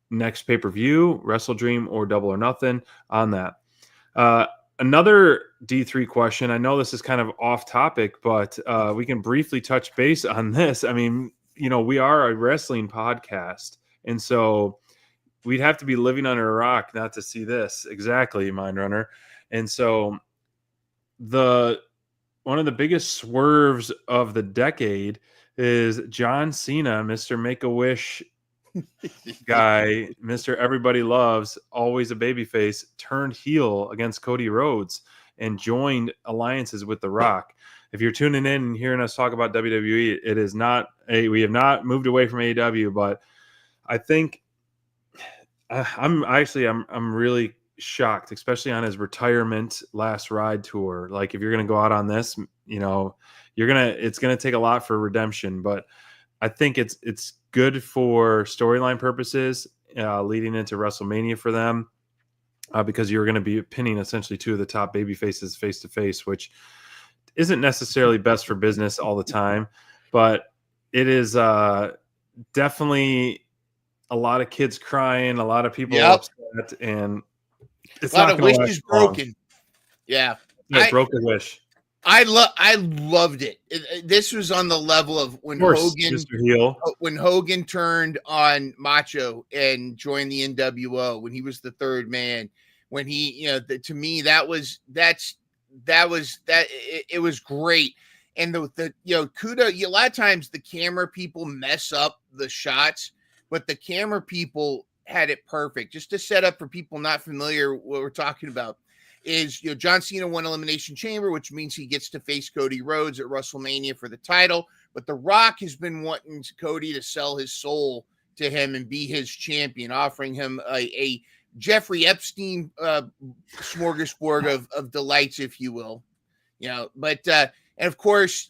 next pay-per-view, Wrestle Dream or Double or Nothing on that. Another D3 question. I know this is kind of off topic, but we can briefly touch base on this. I mean, we are a wrestling podcast. And so we'd have to be living under a rock not to see this. Exactly, Mindrunner. And so one of the biggest swerves of the decade is John Cena, Mr. Make-A-Wish guy, Mr. Everybody Loves, always a babyface, turned heel against Cody Rhodes and joined alliances with The Rock. If you're tuning in and hearing us talk about WWE, it is not we have not moved away from AEW, but I think I'm really shocked, especially on his retirement last ride tour. Like, if you're going to go out on this, it's going to take a lot for redemption, but I think it's good for storyline purposes, leading into WrestleMania for them, because you're going to be pinning essentially two of the top baby faces face to face, which isn't necessarily best for business all the time, but it is definitely a lot of kids crying, a lot of people upset, and it's a lot not of wishes broken. Yeah, broke a wish. I loved it. This was on the level of when Hogan turned on Macho and joined the NWO when he was the third man. When he, to me, it was great. And the Kuda, a lot of times the camera people mess up the shots, but the camera people had it perfect. Just to set up for people not familiar what we're talking about is, John Cena won Elimination Chamber, which means he gets to face Cody Rhodes at WrestleMania for the title. But The Rock has been wanting Cody to sell his soul to him and be his champion, offering him a Jeffrey Epstein smorgasbord of delights, if you will. But and of course,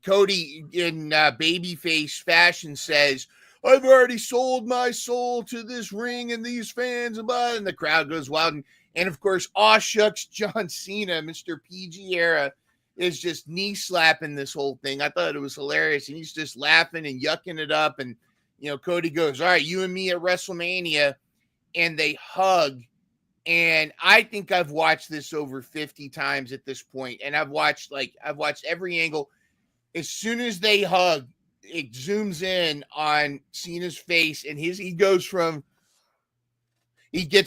Cody in babyface fashion says, "I've already sold my soul to this ring and these fans," and the crowd goes wild. And of course, aw shucks, John Cena, Mr. PG era, is just knee slapping this whole thing. I thought it was hilarious, and he's just laughing and yucking it up. And Cody goes, "All right, you and me at WrestleMania," and they hug. And I think I've watched this over 50 times at this point, and I've watched every angle. As soon as they hug, it zooms in on Cena's face, and he gets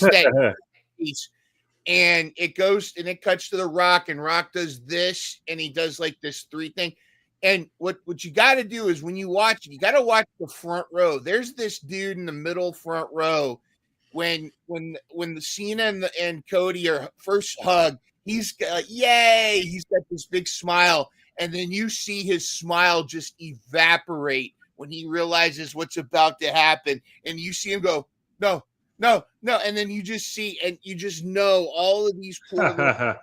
that piece, and it cuts to The Rock, and Rock does this, and he does like this 3 thing. And what you got to do is, when you watch it, you got to watch the front row. There's this dude in the middle front row. When the Cena and Cody are first hug, he's yay! He's got this big smile, and then you see his smile just evaporate when he realizes what's about to happen, and you see him go, "No, no, no," and then you just see, and you just know all of these poor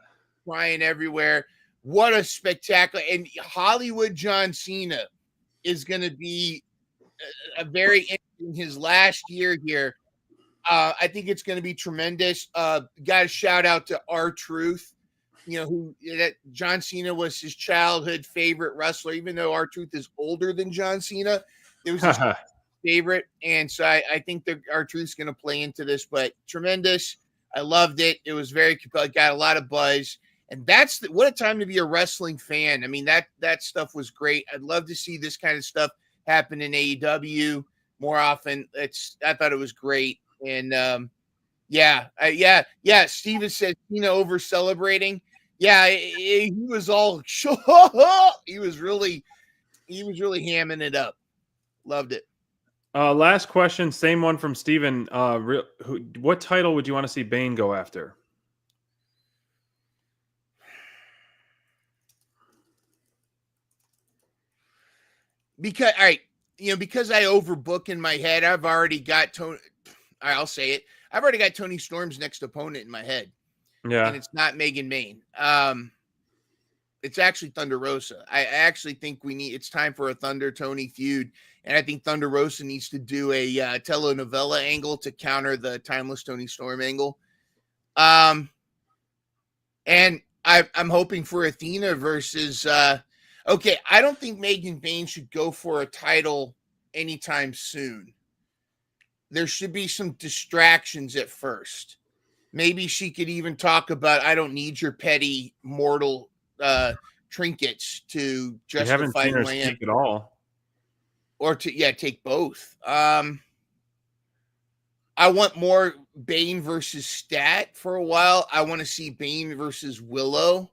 crying everywhere. What a spectacular! And Hollywood John Cena is going to be a very in his last year here. I think it's going to be tremendous. Got to shout out to R-Truth, that John Cena was his childhood favorite wrestler, even though R-Truth is older than John Cena. It was his favorite. And so I think that R-Truth's going to play into this, but tremendous. I loved it. It was very compelling. Got a lot of buzz. And what a time to be a wrestling fan. I mean, that stuff was great. I'd love to see this kind of stuff happen in AEW more often. I thought it was great. And Steven said Cena over celebrating. Yeah, he was all he was really hamming it up. Loved it. Last question, same one from Steven. What title would you want to see Bane go after? Because I overbook in my head, I've already got Tony. I'll say it. I've already got Tony Storm's next opponent in my head. Yeah. And it's not Megan Main. It's actually Thunder Rosa. I actually think it's time for a Thunder Tony feud. And I think Thunder Rosa needs to do a telenovela angle to counter the Timeless Tony Storm angle. And I'm hoping for Athena versus, I don't think Megan Bain should go for a title anytime soon. There should be some distractions at first. Maybe she could even talk about, I don't need your petty mortal trinkets to justify haven't seen her speak at all. Or take both. I I want more Bane versus Stat for a while. I want to see Bane versus Willow.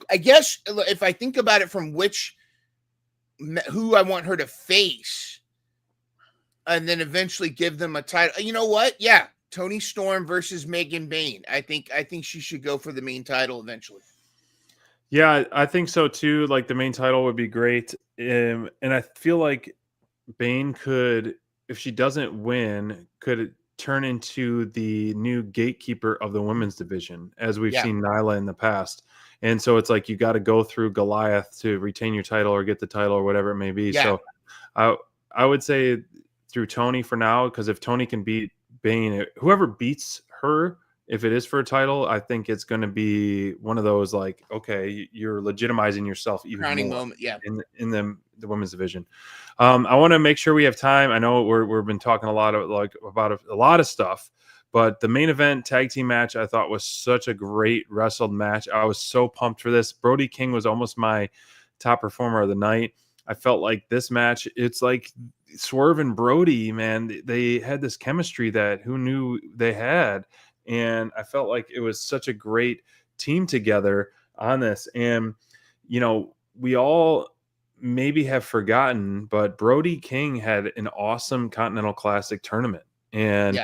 I guess if I think about it from who I want her to face, and then eventually give them a title. You know what? Yeah, Tony Storm versus Megan Bane. I think she should go for the main title eventually. Yeah, I think so too. Like the main title would be great. And I feel like Bane could, if she doesn't win, could turn into the new gatekeeper of the women's division, as we've seen Nyla in the past. And so it's like you got to go through Goliath to retain your title or get the title or whatever it may be. Yeah. So I would say through Tony for now, because if Tony can beat Bane, whoever beats her, if it is for a title, I think it's going to be one of those like, okay, you're legitimizing yourself even Crowning more moment, yeah. in the women's division. I want to make sure we have time. I know we've been talking a lot of about a lot of stuff, but the main event tag team match I thought was such a great wrestled match. I was so pumped for this. Brody King was almost my top performer of the night. I felt like this match, it's like Swerve and Brody, man, they had this chemistry that who knew they had. And I felt like it was such a great team together on this. And, you know, we all maybe have forgotten, but Brody King had an awesome Continental Classic tournament. And,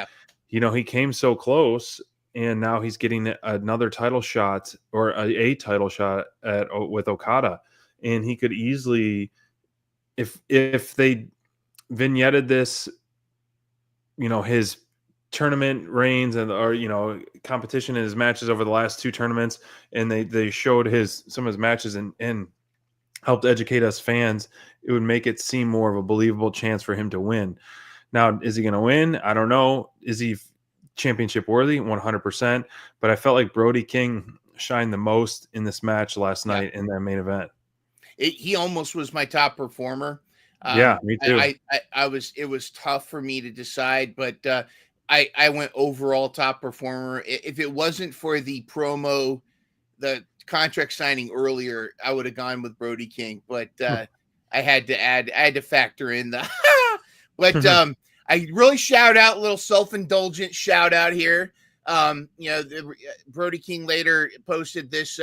you know, he came so close, and now he's getting another title shot or a title shot with Okada. And he could easily, if they vignetted this, you know, his tournament reigns or you know, competition in his matches over the last two tournaments, and they showed some of his matches and helped educate us fans, it would make it seem more of a believable chance for him to win. Now, is he going to win? I don't know. Is he championship worthy? 100%. But I felt like Brody King shined the most in this match last night in that main event. He almost was my top performer. Yeah, me too. It was tough for me to decide, but I went overall top performer. If it wasn't for the promo, the contract signing earlier, I would have gone with Brody King, but I had to factor in the but I really shout out, a little self-indulgent shout out here. You know, Brody King later posted this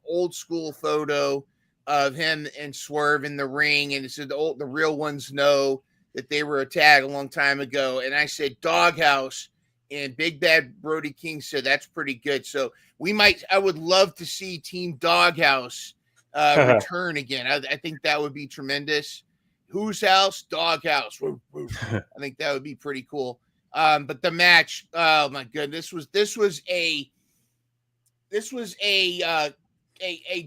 old school photo of him and Swerve in the ring, and it said the real ones know that they were a tag a long time ago. And I said Doghouse, and Big Bad Brody King said that's pretty good. So I would love to see Team Doghouse return again. I think that would be tremendous. Whose house? Doghouse. Woo, woo. I think that would be pretty cool. But the match, oh my goodness, this was a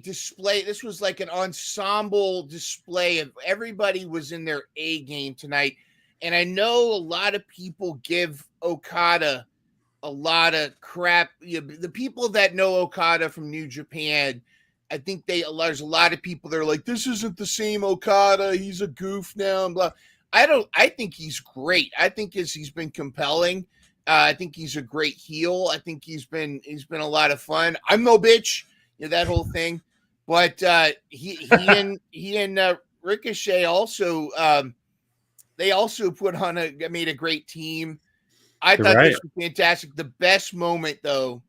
display. This was like an ensemble display of everybody was in their A game tonight. And I know a lot of people give Okada a lot of crap. You know, the people that know Okada from New Japan, I think there's a lot of people that are like, this isn't the same Okada. He's a goof now and blah. I think he's great. I think he's been compelling. I think he's a great heel. I think he's been a lot of fun. I'm no bitch. You know, that whole thing. But he and Ricochet also they also made a great team. I thought this was fantastic. The best moment though,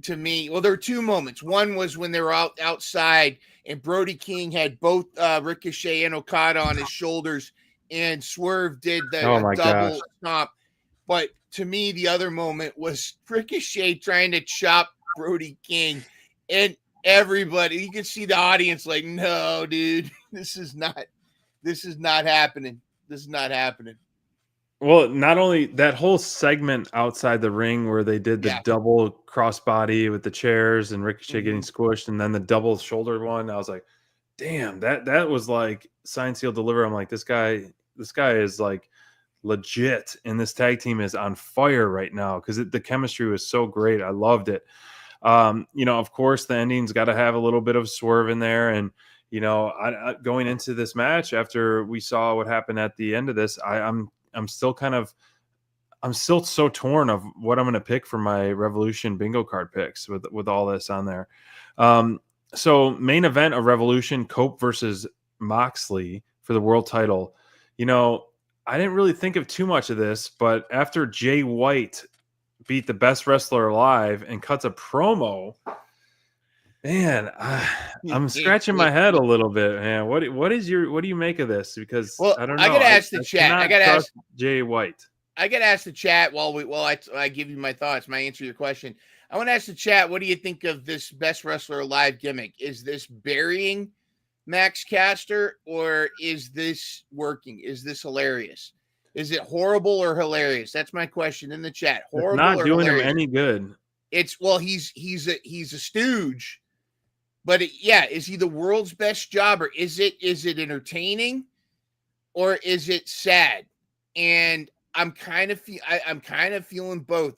to me, well, there were two moments. One was when they were outside and Brody King had both Ricochet and Okada on his shoulders, and Swerve did the double stomp. But to me, the other moment was Ricochet trying to chop Brody King, and everybody, you can see the audience like, no, dude, this is not happening. This is not happening. Well, not only that whole segment outside the ring where they did the double crossbody with the chairs and Ricochet getting squished, and then the double shoulder one, I was like, damn, that was like sign, seal, deliver. I'm like, this guy is like legit, and this tag team is on fire right now because the chemistry was so great. I loved it. You know, of course, the ending's got to have a little bit of Swerve in there, and you know, I going into this match after we saw what happened at the end of this, I'm still so torn of what I'm going to pick for my Revolution bingo card picks with all this on there. So main event of Revolution, Cope versus Moxley for the world title. You know, I didn't really think of too much of this, but after Jay White beat the best wrestler alive and cuts a promo, man, I'm scratching my head a little bit, man. What do you make of this? Because Well, I don't know. I gotta ask the chat. I gotta ask Jay White. I gotta ask the chat while I give you my thoughts, my answer to your question. I want to ask the chat, what do you think of this best wrestler alive gimmick? Is this burying Max Caster, or is this working? Is this hilarious? Is it horrible or hilarious? That's my question in the chat. Horrible It's not or doing hilarious? him any good. It's he's a stooge, but is he the world's best jobber? Is it entertaining, or is it sad? And I'm kind of feeling both.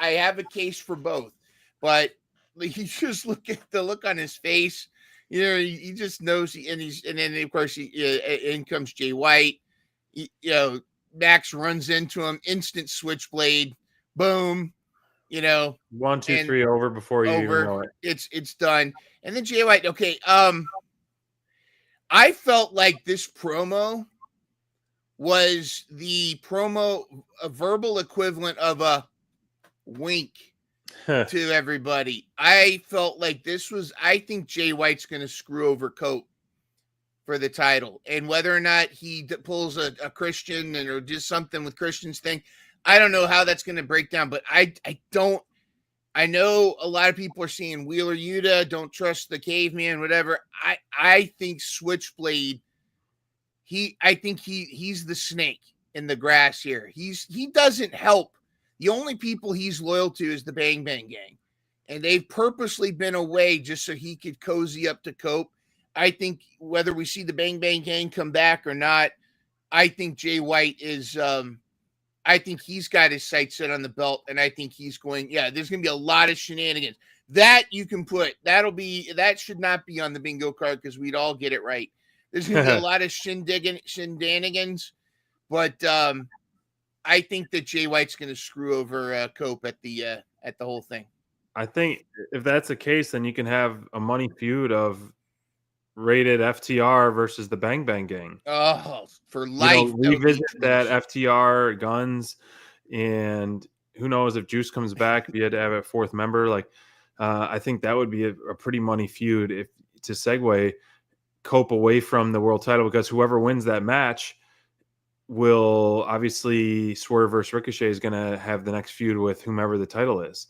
I have a case for both, but you just look at the look on his face. You know, he just knows and then of course in comes Jay White. Max runs into him, instant switchblade, boom. 1, 2, 3 over before you even know it. It's done. And then Jay White. Okay, I felt like this promo was the a verbal equivalent of a wink to everybody. I felt like I think Jay White's going to screw over Cope for the title. And whether or not he pulls a Christian or does something with Christian's thing, I don't know how that's going to break down. But I know a lot of people are saying Wheeler Yuta, don't trust the caveman, whatever. I think Switchblade, I think he's the snake in the grass here. He doesn't help. The only people he's loyal to is the Bang Bang Gang. And they've purposely been away just so he could cozy up to Cope. I think whether we see the Bang Bang Gang come back or not, I think Jay White is I think he's got his sights set on the belt, and I think he's going, there's going to be a lot of shenanigans. That you can put, that should not be on the bingo card because we'd all get it right. There's going to be a lot of shenanigans, but I think that Jay White's going to screw over Cope at the whole thing. I think if that's the case, then you can have a money feud of rated FTR versus the Bang Bang Gang. Oh, for life. Revisit that FTR Guns, and who knows if Juice comes back, if you had to have a fourth member. I think that would be a pretty money feud if to segue Cope away from the world title, because whoever wins that match will obviously Swerve versus Ricochet is going to have the next feud with whomever the title is.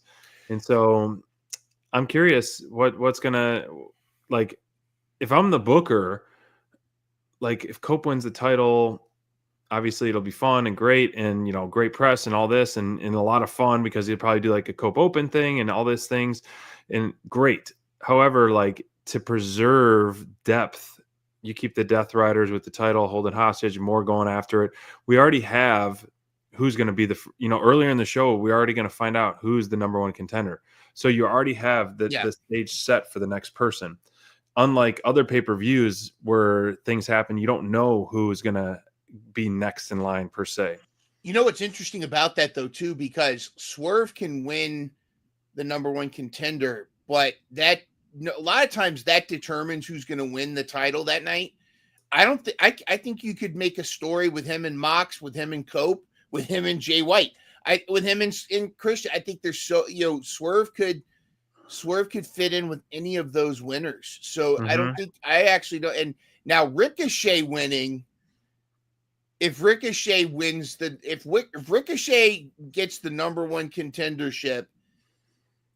And so I'm curious what's going to, if I'm the booker, if Cope wins the title, obviously it'll be fun and great and, great press and all this and a lot of fun because he'll probably do a Cope Open thing and all these things and great. However, to preserve depth, you keep the Death Riders with the title holding hostage, more going after it. We already have who's going to be earlier in the show, we're already going to find out who's the number one contender. So you already have the stage set for the next person. Unlike other pay-per-views where things happen, you don't know who's going to be next in line per se. You know what's interesting about that though too, because Swerve can win the number one contender, but a lot of times that determines who's going to win the title that night. I think you could make a story with him and Mox, with him and Cope, with him and Jay White, with him and Christian. I think there's Swerve could fit in with any of those winners. So I actually don't. And now Ricochet winning, if Ricochet wins if Ricochet gets the number one contendership,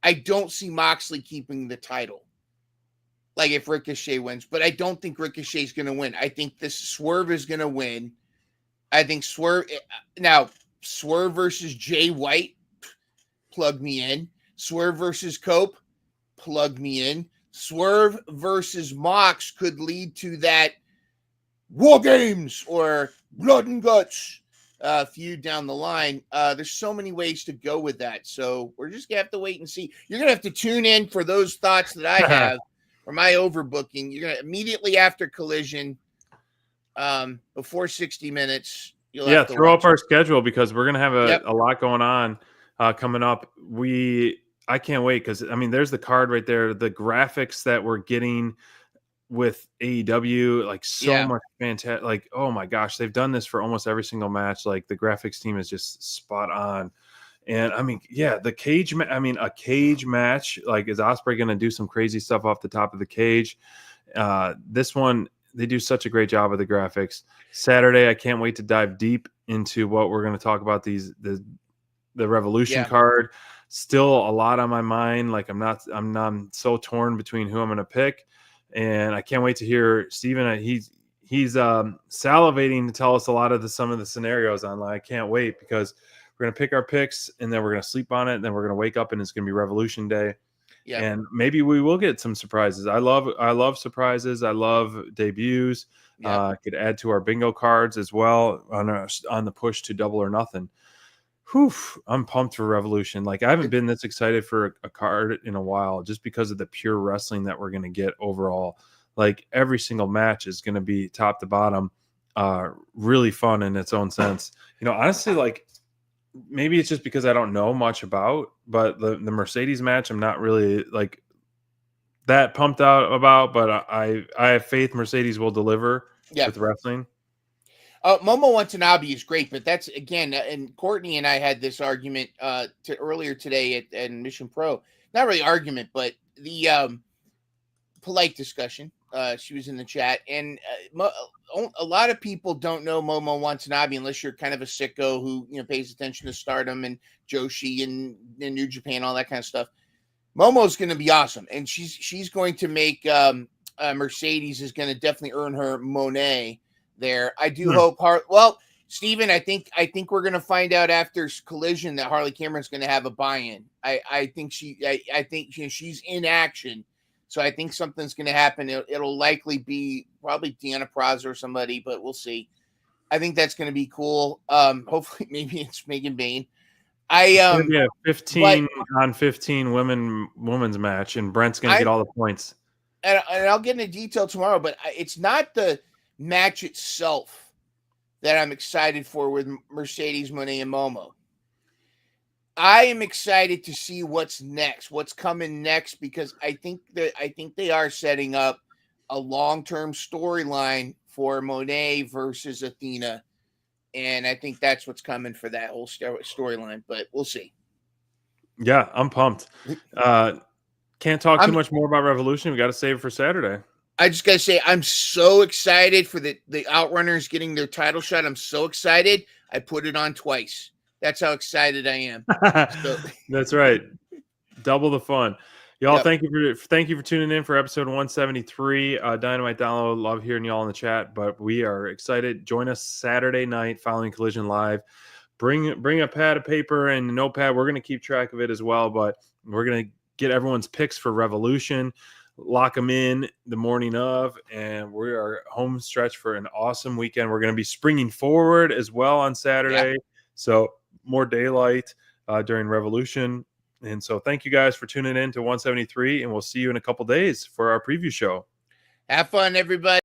I don't see Moxley keeping the title. If Ricochet wins, but I don't think Ricochet's going to win. I think this Swerve is going to win. I think Swerve versus Jay White, plug me in. Swerve versus Cope, plug me in. Swerve versus Mox could lead to that War Games or Blood and Guts feud down the line. There's so many ways to go with that. So we're just going to have to wait and see. You're going to have to tune in for those thoughts that I have for my overbooking. You're going to immediately after Collision, before 60 minutes. Throw up our schedule because we're going to have a lot going on coming up. I can't wait because, there's the card right there. The graphics that we're getting with AEW, like so Yeah. much fantastic. Like, oh my gosh, they've done this for almost every single match. Like the graphics team is just spot on. And I mean, yeah, the cage. A cage match. Like, is Ospreay going to do some crazy stuff off the top of the cage? This one, they do such a great job with the graphics. Saturday, I can't wait to dive deep into what we're going to talk about. The Revolution card. Still a lot on my mind. Like, I'm so torn between who I'm going to pick, and I can't wait to hear Steven. He's salivating to tell us a lot of some of the scenarios online. I can't wait because we're going to pick our picks, and then we're going to sleep on it, and then we're going to wake up, and it's going to be Revolution Day. Yeah. And maybe we will get some surprises. I love surprises. I love debuts. Yeah. Could add to our bingo cards as well on the push to Double or Nothing. Whew, I'm pumped for Revolution. Like, I haven't been this excited for a card in a while, just because of the pure wrestling that we're going to get overall. Like, every single match is going to be top to bottom, really fun in its own sense. Honestly, like, maybe it's just because I don't know much about, but the Mercedes match, I'm not really like that pumped out about, but I have faith Mercedes will deliver with wrestling. Momo Watanabe is great, but that's, again, and Courtney and I had this argument earlier today at Mission Pro. Not really argument, but the polite discussion. She was in the chat, and a lot of people don't know Momo Watanabe unless you're kind of a sicko who pays attention to Stardom and Joshi and New Japan, all that kind of stuff. Momo's going to be awesome, and she's going to make Mercedes is going to definitely earn her Monet there. I do hope. Well, Steven, I think we're going to find out after Collision that Harley Cameron's going to have a buy-in. I think she's in action. So I think something's going to happen. It'll likely be probably Deanna Praza or somebody, but we'll see. I think that's going to be cool. Hopefully, maybe it's Megan Bain. It's gonna be a 15 on 15 women's match, and Brent's going to get all the points. And I'll get into detail tomorrow, but it's not the match itself that I'm excited for with Mercedes Moné and Momo. I am excited to see what's next, what's coming next, because I think they are setting up a long-term storyline for Monet versus Athena, and I think that's what's coming for that whole storyline. But we'll see. Yeah, I'm pumped. Can't talk too much more about Revolution. We got to save it for Saturday. I just got to say, I'm so excited for the Outrunners getting their title shot. I'm so excited. I put it on twice. That's how excited I am. That's right. Double the fun. Y'all, thank you for tuning in for episode 173. Dynamite Download. Love hearing y'all in the chat, but we are excited. Join us Saturday night following Collision Live. Bring a pad of paper and a notepad. We're going to keep track of it as well, but we're going to get everyone's picks for Revolution, lock them in the morning of, and we are home stretch for an awesome weekend. We're going to be springing forward as well on Saturday. So more daylight during Revolution. And so thank you guys for tuning in to 173, and we'll see you in a couple days for our preview show. Have fun, everybody.